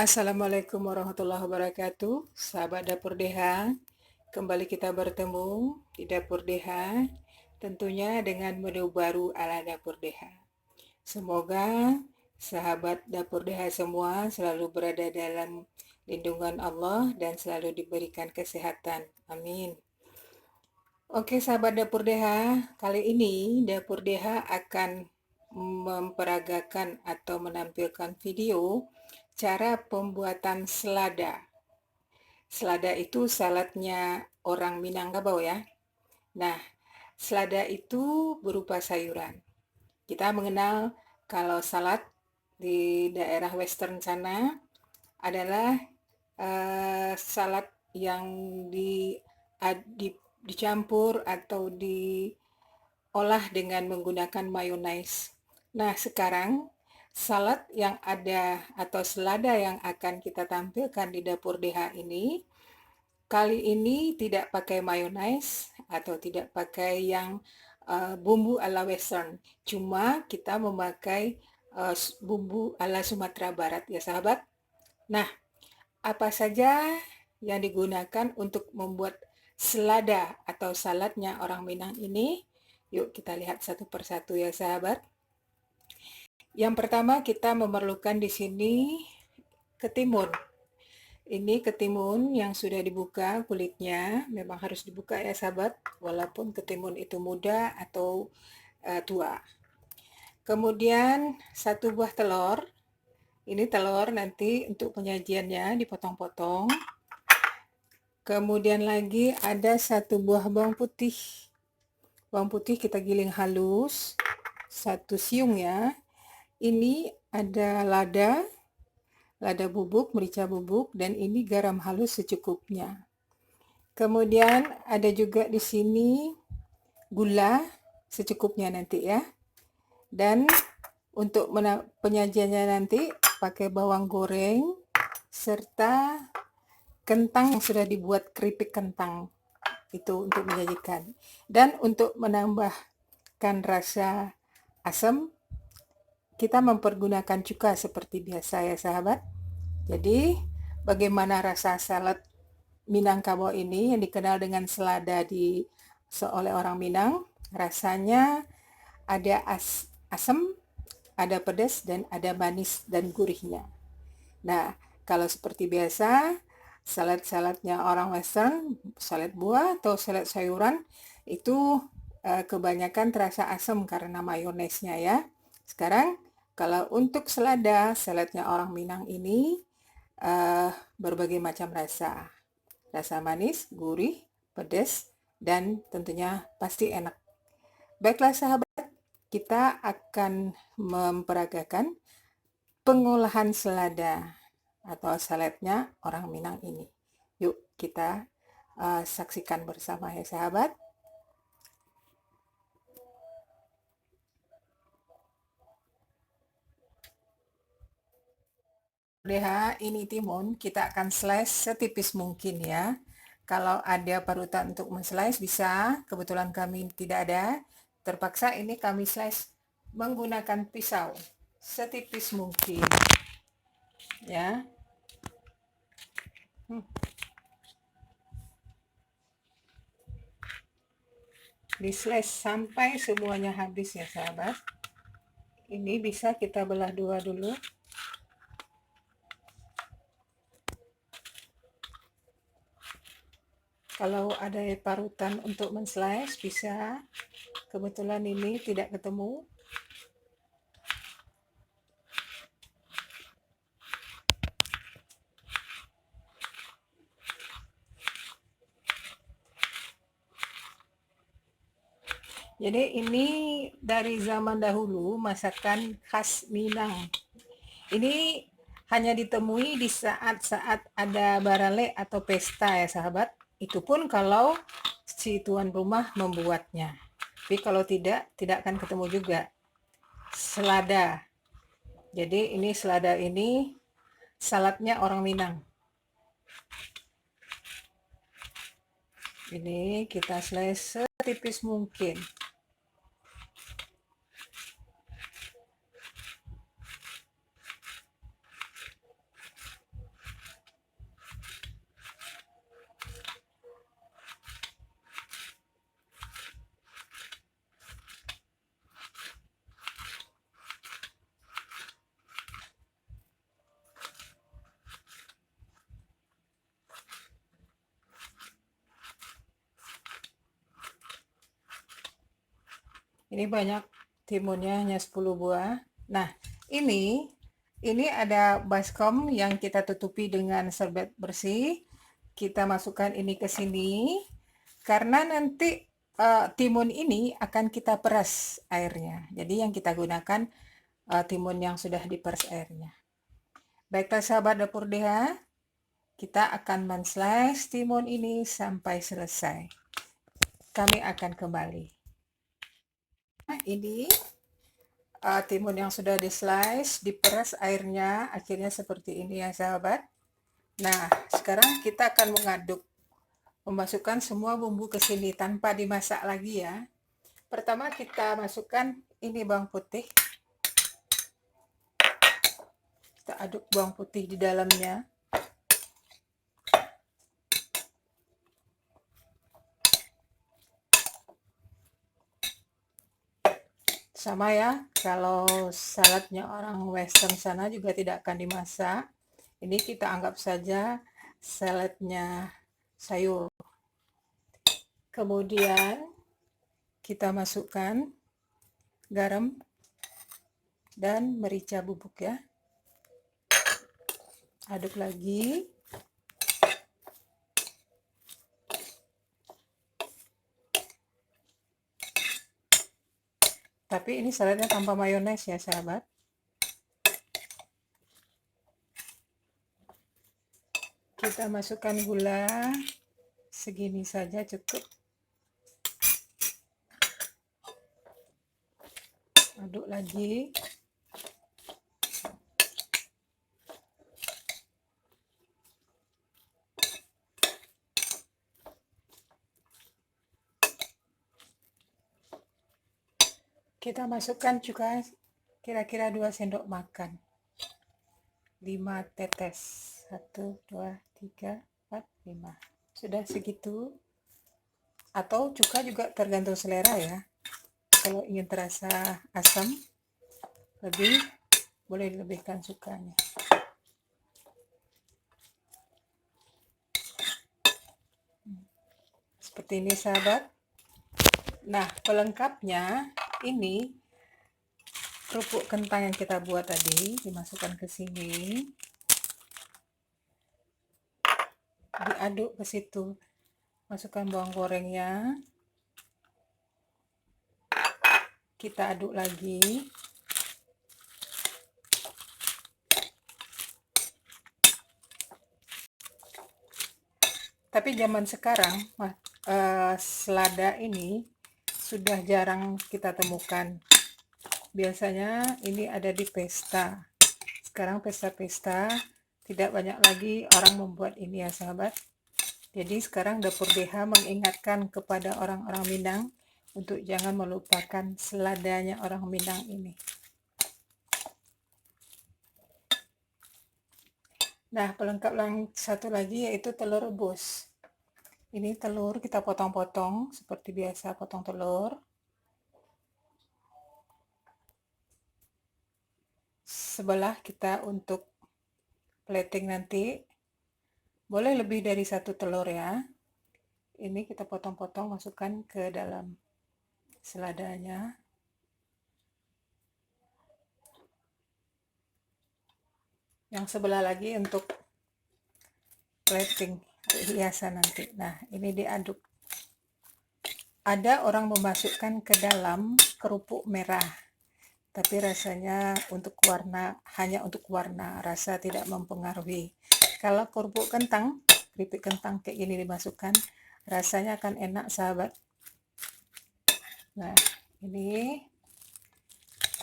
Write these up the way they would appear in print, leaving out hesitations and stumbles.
Assalamualaikum warahmatullahi wabarakatuh, sahabat Dapur DH. Kembali kita bertemu di Dapur DH, tentunya dengan menu baru ala Dapur DH. Semoga sahabat Dapur DH semua selalu berada dalam lindungan Allah dan selalu diberikan kesehatan. Amin. Oke, sahabat Dapur DH, kali ini Dapur DH akan memperagakan atau menampilkan video cara pembuatan selada. Selada itu saladnya orang Minangkabau ya. Nah, selada itu berupa sayuran. Kita mengenal kalau salad di daerah western sana adalah salad yang dicampur atau diolah dengan menggunakan mayonaise. Nah, sekarang salad yang ada atau selada yang akan kita tampilkan di Dapur DH ini, kali ini tidak pakai mayonaise atau tidak pakai yang bumbu ala western. Cuma kita memakai bumbu ala Sumatera Barat ya sahabat. Nah, apa saja yang digunakan untuk membuat selada atau saladnya orang Minang ini? Yuk kita lihat satu persatu ya sahabat. Yang pertama kita memerlukan di sini ketimun. Ini ketimun yang sudah dibuka kulitnya, memang harus dibuka ya sahabat, walaupun ketimun itu muda atau tua. Kemudian satu buah telur. Ini telur nanti untuk penyajiannya dipotong-potong. Kemudian lagi ada satu buah bawang putih. Bawang putih kita giling halus. Satu siung ya. Ini ada lada bubuk, merica bubuk, dan ini garam halus secukupnya. Kemudian ada juga di sini gula secukupnya nanti ya. Dan untuk penyajiannya nanti pakai bawang goreng serta kentang yang sudah dibuat keripik kentang. Itu untuk menyajikan. Dan untuk menambahkan rasa asam, kita mempergunakan cuka seperti biasa ya sahabat. Jadi bagaimana rasa salad Minangkabau ini yang dikenal dengan selada oleh orang Minang? Rasanya ada asam, ada pedas, dan ada manis dan gurihnya. Nah, kalau seperti biasa, salad-saladnya orang western, salad buah atau salad sayuran, itu kebanyakan terasa asam karena mayonesnya ya. Sekarang, kalau untuk saladnya orang Minang ini berbagai macam rasa. Rasa manis, gurih, pedas, dan tentunya pasti enak. Baiklah sahabat, kita akan memperagakan pengolahan selada atau saladnya orang Minang ini. Yuk kita saksikan bersama ya sahabat. DH ini timun kita akan slice setipis mungkin ya. Kalau ada parutan untuk men-slice bisa, kebetulan kami tidak ada. Terpaksa ini kami slice menggunakan pisau setipis mungkin. Ya. Di slice sampai semuanya habis ya sahabat. Ini bisa kita belah dua dulu. Kalau ada parutan untuk men-slice bisa. Kebetulan ini tidak ketemu. Jadi ini dari zaman dahulu masakan khas Minang. Ini hanya ditemui di saat-saat ada barale atau pesta ya sahabat. Itu pun kalau si tuan rumah membuatnya. Tapi kalau tidak akan ketemu juga. Selada. Jadi ini selada ini saladnya orang Minang. Ini kita slice setipis mungkin. Ini banyak timunnya, hanya 10 buah. Nah, ini ada baskom yang kita tutupi dengan serbet bersih. Kita masukkan ini ke sini karena nanti timun ini akan kita peras airnya. Jadi yang kita gunakan timun yang sudah diperas airnya. Baiklah sahabat dapur DH, kita akan men-slice timun ini sampai selesai. Kami akan kembali. Nah, ini timun yang sudah di-slice, diperas airnya, akhirnya seperti ini ya sahabat. Nah, sekarang kita akan mengaduk, memasukkan semua bumbu ke sini tanpa dimasak lagi ya. Pertama kita masukkan ini bawang putih. Kita aduk bawang putih di dalamnya. Sama ya, kalau saladnya orang western sana juga tidak akan dimasak. Ini kita anggap saja saladnya sayur. Kemudian kita masukkan garam dan merica bubuk ya. Aduk lagi. Tapi ini saladnya tanpa mayones ya sahabat. Kita masukkan gula segini saja cukup. Aduk lagi. Kita masukkan juga kira-kira 2 sendok makan. 5 tetes. 1, 2, 3, 4, 5. Sudah segitu. Atau cuka juga tergantung selera ya. Kalau ingin terasa asam, boleh dilebihkan cukanya. Seperti ini sahabat. Nah, pelengkapnya ini kerupuk kentang yang kita buat tadi dimasukkan ke sini, diaduk ke situ, masukkan bawang gorengnya, kita aduk lagi, tapi zaman sekarang selada ini sudah jarang kita temukan. Biasanya ini ada di pesta. Sekarang pesta-pesta tidak banyak lagi orang membuat ini ya sahabat. Jadi sekarang dapur DH mengingatkan kepada orang-orang Minang untuk jangan melupakan seladanya orang Minang ini. Nah, pelengkap yang satu lagi yaitu telur rebus. Ini telur kita potong-potong seperti biasa potong telur. Sebelah kita untuk plating nanti boleh lebih dari 1 telur ya. Ini kita potong-potong, masukkan ke dalam seladanya. Yang sebelah lagi untuk plating hiasan nanti. Nah, ini diaduk. Ada orang memasukkan ke dalam kerupuk merah, tapi rasanya untuk warna, hanya untuk warna, rasa tidak mempengaruhi. Kalau kerupuk kentang, keripik kentang kayak gini dimasukkan, rasanya akan enak sahabat. Nah, ini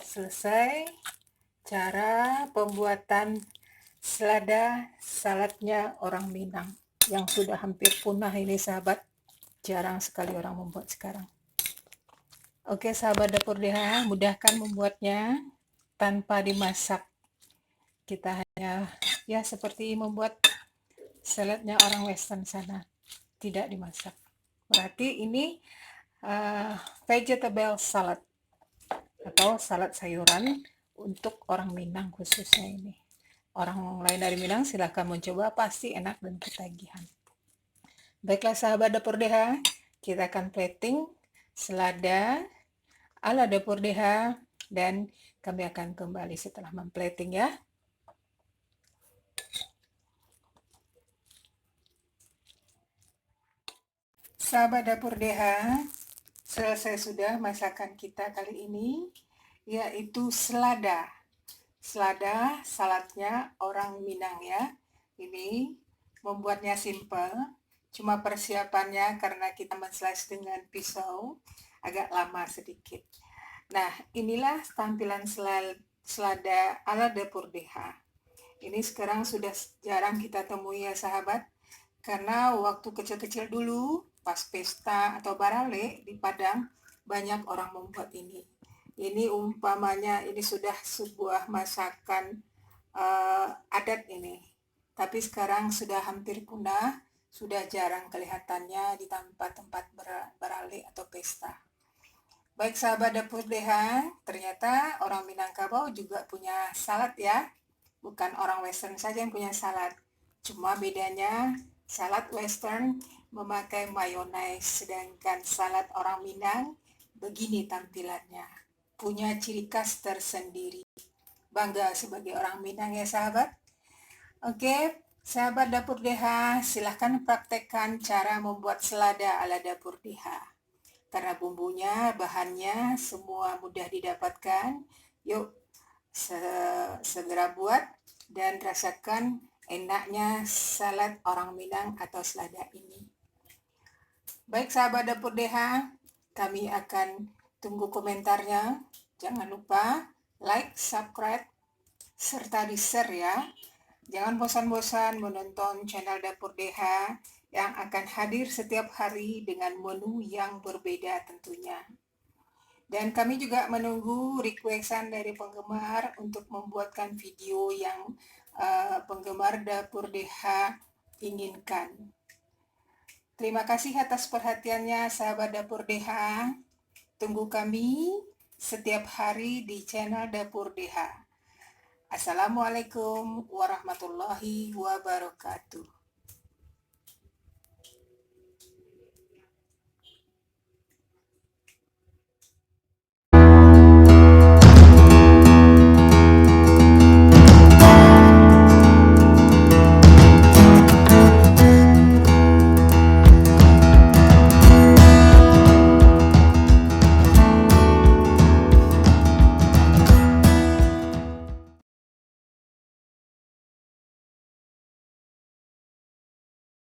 selesai cara pembuatan saladnya orang Minang yang sudah hampir punah ini sahabat. Jarang sekali orang membuat sekarang. Oke sahabat dapur DH, mudahkan membuatnya tanpa dimasak. Kita hanya ya seperti membuat saladnya orang western sana, tidak dimasak. Berarti ini vegetable salad atau salad sayuran untuk orang Minang khususnya ini. Orang lain dari Minang silahkan mencoba, pasti enak dan ketagihan. Baiklah sahabat dapur DH, kita akan plating selada ala Dapur DH, dan kami akan kembali setelah memplating ya. Sahabat Dapur DH, selesai sudah masakan kita kali ini, yaitu selada. Selada, saladnya orang Minang ya. Ini membuatnya simple, cuma persiapannya karena kita men-slice dengan pisau agak lama sedikit. Nah, inilah tampilan selada ala Dapur DH. Ini sekarang sudah jarang kita temui ya sahabat, karena waktu kecil-kecil dulu, pas pesta atau barale di Padang, banyak orang membuat ini. Ini umpamanya ini sudah sebuah masakan adat ini. Tapi sekarang sudah hampir punah, sudah jarang kelihatannya di tempat-tempat barale atau pesta. Baik sahabat Dapur DH, ternyata orang Minangkabau juga punya salad ya. Bukan orang Western saja yang punya salad. Cuma bedanya salad Western memakai mayonaise, sedangkan salad orang Minang begini tampilannya. Punya ciri khas tersendiri. Bangga sebagai orang Minang ya sahabat. Oke, sahabat Dapur DH, silahkan praktekkan cara membuat selada ala Dapur DH. Karena bumbunya, bahannya semua mudah didapatkan. Yuk, segera buat dan rasakan enaknya salad orang Minang atau selada ini. Baik sahabat Dapur DH, kami akan tunggu komentarnya. Jangan lupa like, subscribe, serta di-share ya. Jangan bosan-bosan menonton channel Dapur DH yang akan hadir setiap hari dengan menu yang berbeda tentunya. Dan kami juga menunggu requestan dari penggemar untuk membuatkan video yang penggemar Dapur DH inginkan. Terima kasih atas perhatiannya sahabat Dapur DH. Tunggu kami setiap hari di channel Dapur DH. Assalamualaikum warahmatullahi wabarakatuh.